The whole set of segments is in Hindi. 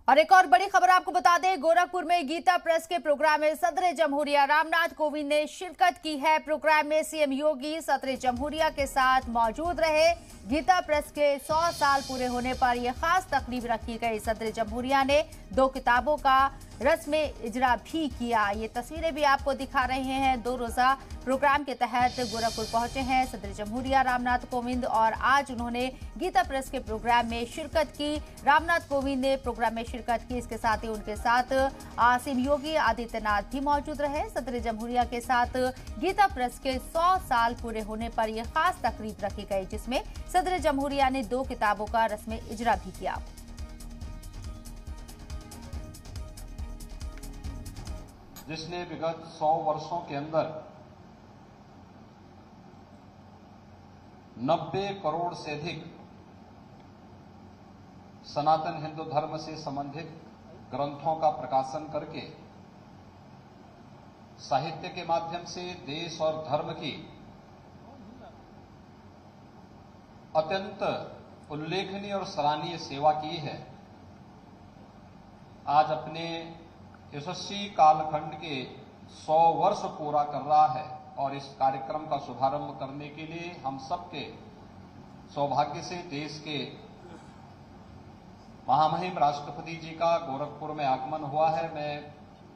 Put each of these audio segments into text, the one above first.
और एक और बड़ी खबर आपको बता दें, गोरखपुर में गीता प्रेस के प्रोग्राम में सदर जमहूरिया रामनाथ कोविंद ने शिरकत की है। प्रोग्राम में सीएम योगी सदर जमहूरिया के साथ मौजूद रहे। गीता प्रेस के 100 साल पूरे होने पर यह खास तकरीब रखी गई। सदर जमहूरिया ने 2 किताबों का रस्म इजरा भी किया। ये तस्वीरें भी आपको दिखा रहे हैं। 2 रोजा प्रोग्राम के तहत गोरखपुर पहुंचे हैं सदर जमहूरिया रामनाथ कोविंद और आज उन्होंने गीता प्रेस के प्रोग्राम में शिरकत की। रामनाथ कोविंद ने प्रोग्राम में शिरकत की, इसके साथ ही उनके साथ सीएम योगी आदित्यनाथ भी मौजूद रहे। सदर जमहूरिया के साथ गीता प्रेस के 100 साल पूरे होने पर यह खास तकरीब रखी गई, जिसमें सदर जमहूरिया ने 2 किताबों का रस्म इजरा भी किया। जिसने विगत 100 वर्षों के अंदर 90 करोड़ से अधिक सनातन हिंदू धर्म से संबंधित ग्रंथों का प्रकाशन करके साहित्य के माध्यम से देश और धर्म की अत्यंत उल्लेखनीय और सराहनीय सेवा की है, आज अपने यशस्वी कालखंड के 100 वर्ष पूरा कर रहा है। और इस कार्यक्रम का शुभारंभ करने के लिए हम सबके सौभाग्य से देश के महामहिम राष्ट्रपति जी का गोरखपुर में आगमन हुआ है। मैं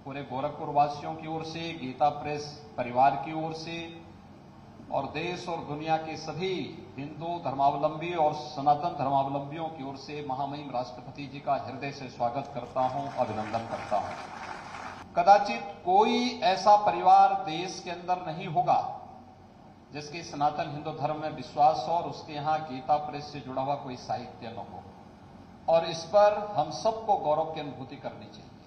पूरे गोरखपुर वासियों की ओर से, गीता प्रेस परिवार की ओर से और देश और दुनिया के सभी हिंदू धर्मावलंबी और सनातन धर्मावलंबियों की ओर से महामहिम राष्ट्रपति जी का हृदय से स्वागत करता हूं, अभिनंदन करता हूं। कदाचित कोई ऐसा परिवार देश के अंदर नहीं होगा जिसके सनातन हिंदू धर्म में विश्वास हो और उसके यहां गीता प्रेस से जुड़ा हुआ कोई साहित्य न हो, और इस पर हम सबको गौरव की अनुभूति करनी चाहिए।